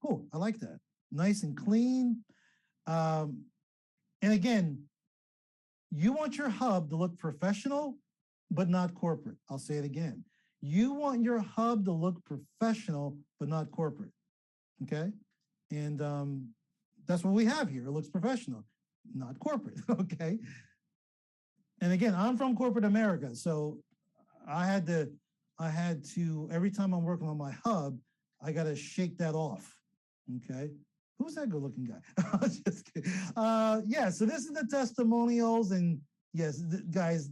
Cool. I like that. Nice and clean. And again, you want your hub to look professional, but not corporate. I'll say it again. You want your hub to look professional, but not corporate. Okay. And that's what we have here. It looks professional, not corporate. Okay. And again, I'm from corporate America. So I had to, every time I'm working on my hub, I got to shake that off. Okay. Who's that good looking guy? Just kidding. Yeah, so this is the testimonials. And yes, guys,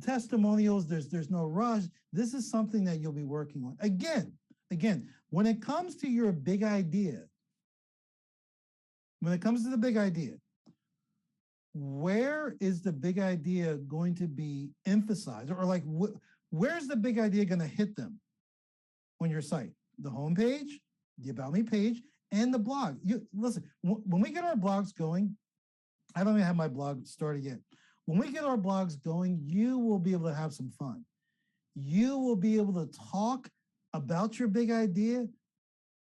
testimonials, there's no rush. This is something that you'll be working on. Again, when it comes to your big idea, where is the big idea going to be emphasized? Or like, where's the big idea going to hit them on your site? The home page, the About Me page, and the blog. Listen, when we get our blogs going, I don't even have my blog started yet. When we get our blogs going, you will be able to have some fun. You will be able to talk about your big idea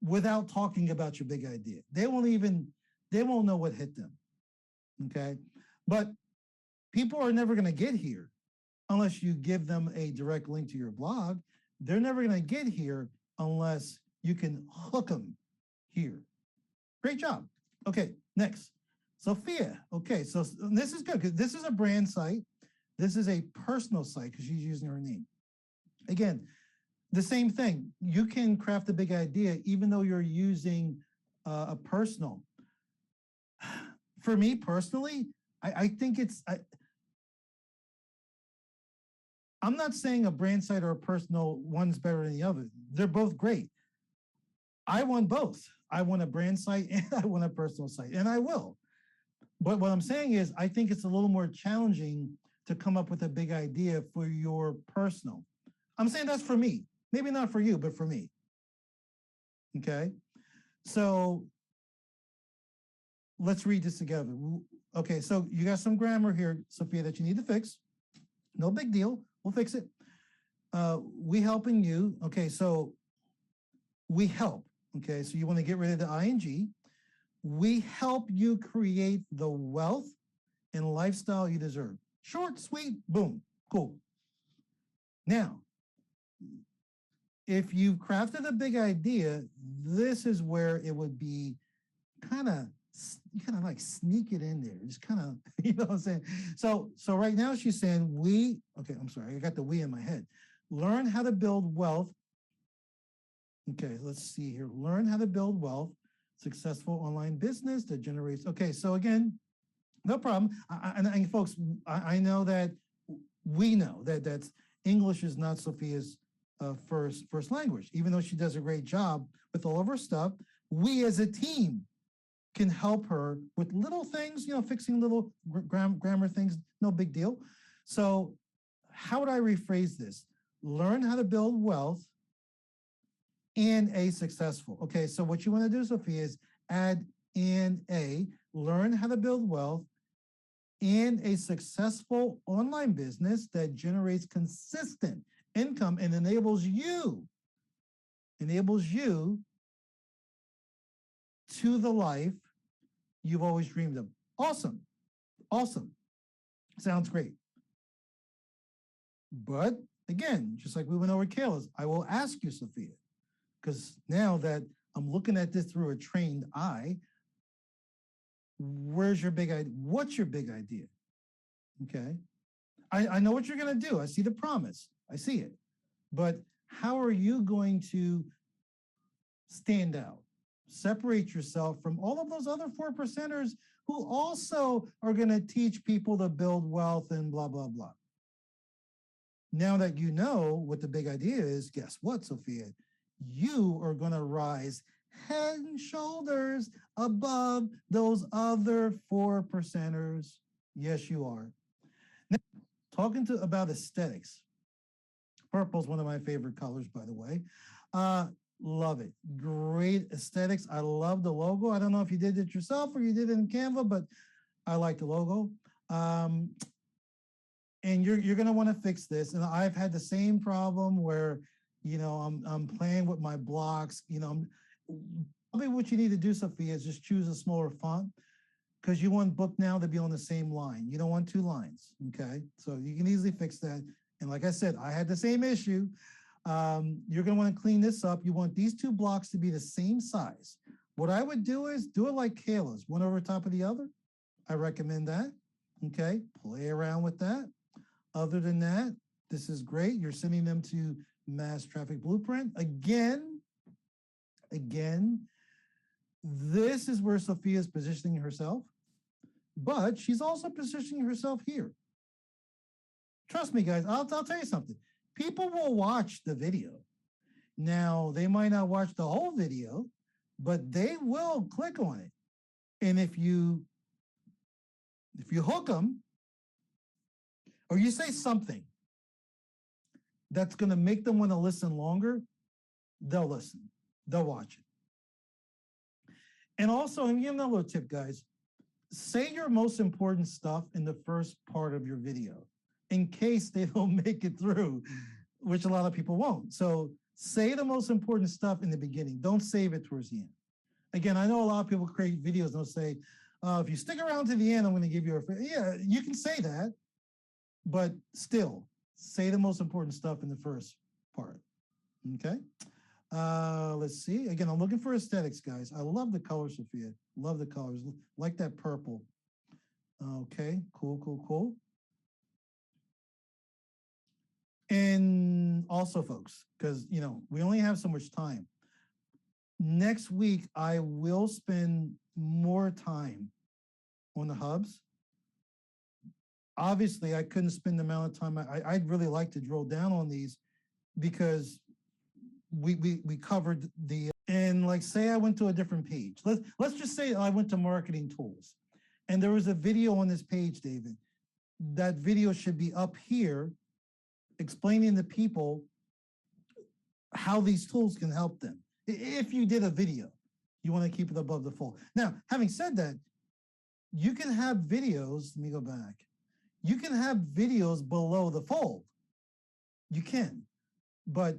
without talking about your big idea. They won't know what hit them. Okay. But people are never going to get here unless you give them a direct link to your blog. They're never going to get here unless you can hook them here. Great job. Okay, next. Sophia. Okay, so this is good because this is a brand site. This is a personal site because she's using her name. Again, the same thing. You can craft a big idea even though you're using a personal. For me personally, I think I'm not saying a brand site or a personal one's better than the other. They're both great. I want both. I want a brand site and I want a personal site, and I will. But what I'm saying is, I think it's a little more challenging to come up with a big idea for your personal. I'm saying that's for me. Maybe not for you, but for me. Okay. So let's read this together. Okay, so you got some grammar here, Sophia, that you need to fix. No big deal. We'll fix it. We helping you. Okay, so we help. Okay, so you want to get rid of the ing. We help you create the wealth and lifestyle you deserve. Short, sweet, boom, cool. Now, if you've crafted a big idea, this is where it would be kind of like sneak it in there. Just kind of, you know what I'm saying? So right now she's saying okay, I'm sorry, I got the we in my head. Learn how to build wealth. Okay, let's see here. Learn how to build wealth, successful online business that generates. Okay, so again, no problem. And folks, I know that we know that's English is not Sophia's first language, even though she does a great job with all of her stuff. We as a team can help her with little things, fixing little grammar things, no big deal. So how would I rephrase this? Learn how to build wealth and a successful. Okay, so what you want to do, Sophia, is add in a, learn how to build wealth and a successful online business that generates consistent income and enables you to the life you've always dreamed of. Awesome. Sounds great. But again, just like we went over Kayla's, I will ask you, Sophia, because now that I'm looking at this through a trained eye, where's your big idea? What's your big idea? Okay. I know what you're going to do. I see the promise. I see it. But how are you going to stand out? Separate yourself from all of those other 4%ers who also are going to teach people to build wealth and blah, blah, blah. Now that you know what the big idea is, guess what, Sophia? You are going to rise head and shoulders above those other 4%ers. Yes, you are. Now, talking about aesthetics. Purple is one of my favorite colors, by the way. Love it. Great aesthetics. I love the logo. I don't know if you did it yourself or you did it in Canva, but I like the logo. And you're gonna want to fix this. And I've had the same problem where, I'm playing with my blocks. Probably what you need to do, Sophia, is just choose a smaller font because you want book now to be on the same line. You don't want two lines. Okay, so you can easily fix that. And like I said, I had the same issue. You're gonna want to clean this up. You want these two blocks to be the same size. What I would do is do it like Kayla's, one over top of the other. I recommend that. Okay, play around with that. Other than that, this is great. You're sending them to Mass Traffic Blueprint. Again, this is where Sophia is positioning herself, but she's also positioning herself here. Trust me, guys, I'll tell you something. People will watch the video. Now, they might not watch the whole video, but they will click on it. And if you hook them, or you say something that's going to make them want to listen longer, they'll listen. They'll watch it. And also, and give them a little tip, guys. Say your most important stuff in the first part of your video in case they don't make it through, which a lot of people won't. So say the most important stuff in the beginning. Don't save it towards the end. Again, I know a lot of people create videos and they'll say, if you stick around to the end, I'm going to give you yeah, you can say that. But still, say the most important stuff in the first part, okay? Let's see. Again, I'm looking for aesthetics, guys. I love the colors, Sophia. Love the colors. Like that purple. Okay, cool. And also, folks, because, we only have so much time. Next week, I will spend more time on the hubs. Obviously, I couldn't spend the amount of time. I'd really like to drill down on these because we covered and like say I went to a different page. Let's just say I went to marketing tools and there was a video on this page, David. That video should be up here explaining to people how these tools can help them. If you did a video, you want to keep it above the fold. Now, having said that, you can have videos, let me go back. You can have videos below the fold. You can, but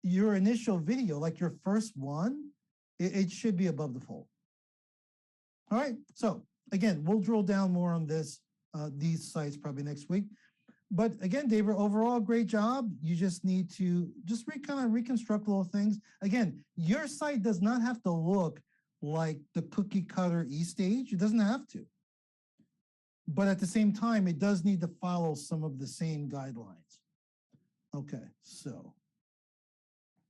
your initial video, like your first one, it should be above the fold. All right, so again, we'll drill down more on these sites probably next week. But again, David, overall, great job. You just need to just kind of reconstruct little things. Again, your site does not have to look like the cookie cutter eStage. It doesn't have to. But at the same time, it does need to follow some of the same guidelines. Okay, so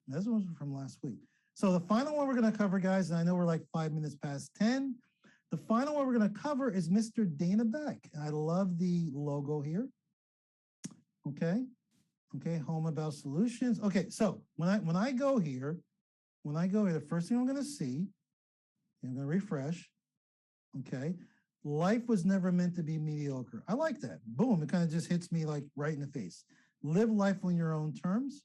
this was from last week. So the final one we're going to cover, guys, and I know we're like 5 minutes past 10. The final one we're going to cover is Mr. Dana Beck. I love the logo here. Okay, Home About Solutions. Okay, so when I go here, the first thing I'm going to see, I'm going to refresh. Okay, life was never meant to be mediocre. I like that. Boom, it kind of just hits me like right in the face. Live life on your own terms.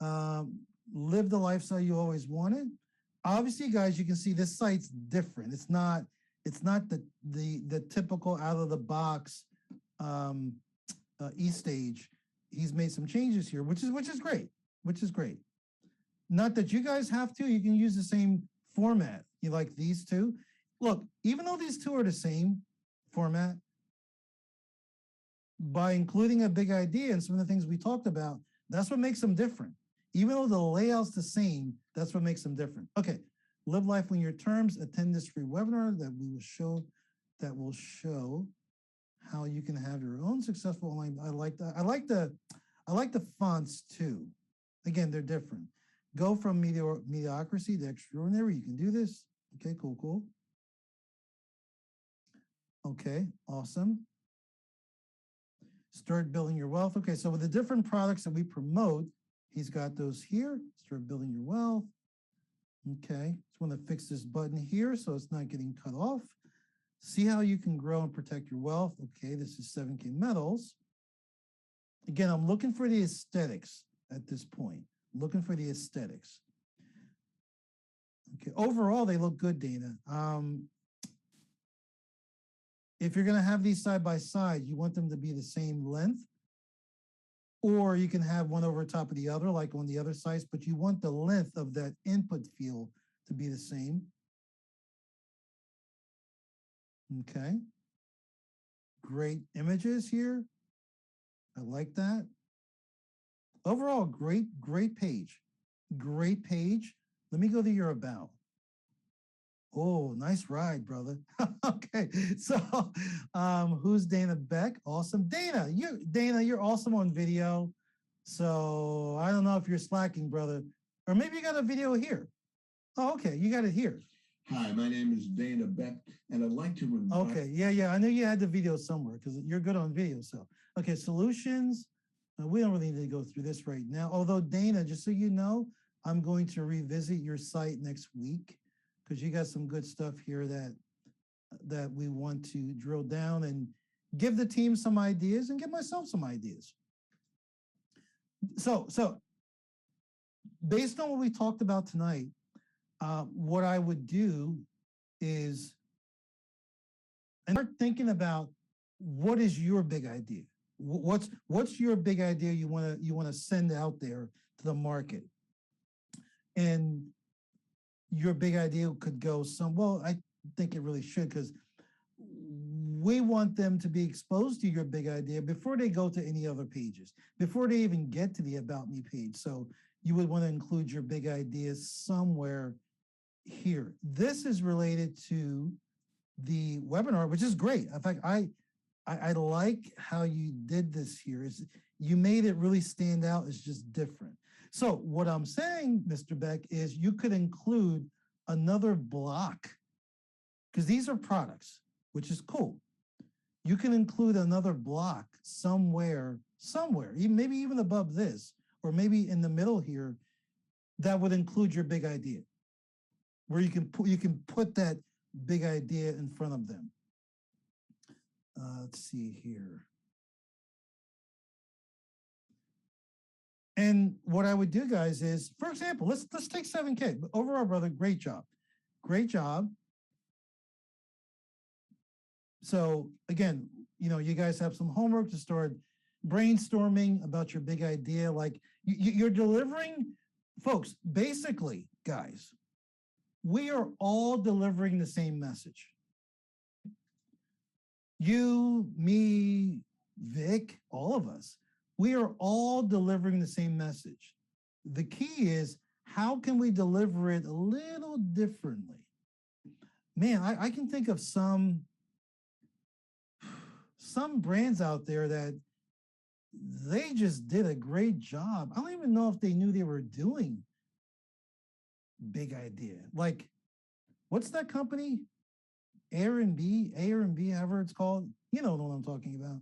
Live the lifestyle you always wanted. Obviously, guys, you can see this site's different. It's not the typical out of the box eStage. He's made some changes here, which is great. Not that you guys have to. You can use the same format. You like these two. Look, even though these two are the same format, by including a big idea and some of the things we talked about, that's what makes them different. Even though the layout's the same, that's what makes them different. Okay, live life on your terms. Attend this free webinar that will show how you can have your own successful online. I like that. I like the fonts too. Again, they're different. Go from mediocrity to extraordinary. You can do this. Okay, cool. Okay, awesome. Start building your wealth. Okay, so with the different products that we promote, he's got those here. Start building your wealth. Okay, just want to fix this button here so it's not getting cut off. See how you can grow and protect your wealth. Okay, this is 7K metals. Again, I'm looking for the aesthetics at this point. looking for the aesthetics. Okay, overall, they look good, Dana. If you're gonna have these side by side, you want them to be the same length, or you can have one over top of the other, like on the other sides, but you want the length of that input field to be the same. Okay. Great images here. I like that. Overall, great page. Great page. Let me go to your about. Oh, nice ride, brother. Okay, so who's Dana Beck? Awesome. Dana, you're awesome on video. So I don't know if you're slacking, brother. Or maybe you got a video here. Oh, okay, you got it here. Hi, my name is Dana Beck, and I'd like to invite... Okay, yeah, I knew you had the video somewhere because you're good on video. So, okay, solutions. We don't really need to go through this right now. Although, Dana, just so you know, I'm going to revisit your site next week because you got some good stuff here that we want to drill down and give the team some ideas and give myself some ideas. So based on what we talked about tonight, what I would do is start thinking about what is your big idea. What's your big idea you want to send out there to the market, and your big idea could go well, I think it really should, because we want them to be exposed to your big idea before they go to any other pages, before they even get to the About Me page. So you would want to include your big ideas somewhere here. This is related to the webinar, which is great. In fact, I like how you did this here. Is you made it really stand out. It's just different. So what I'm saying, Mr. Beck, is you could include another block, because these are products, which is cool. You can include another block somewhere, maybe even above this, or maybe in the middle here, that would include your big idea, where you can put that big idea in front of them. Let's see here. And what I would do, guys, is, for example, let's take 7K. Overall, brother, great job. Great job. So again, you guys have some homework to start brainstorming about your big idea. Like you're delivering, folks, basically, guys, we are all delivering the same message. You, me, Vic, all of us, we are all delivering the same message. The key is, how can we deliver it a little differently? Man, I can think of some brands out there that they just did a great job. I don't even know if they knew they were doing big idea. Like, what's that company? Airbnb, however it's called. You know what I'm talking about.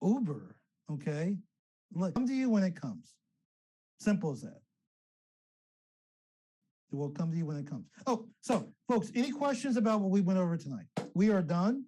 Uber, okay? Look, come to you when it comes. Simple as that. It will come to you when it comes. Oh, so folks, any questions about what we went over tonight? We are done.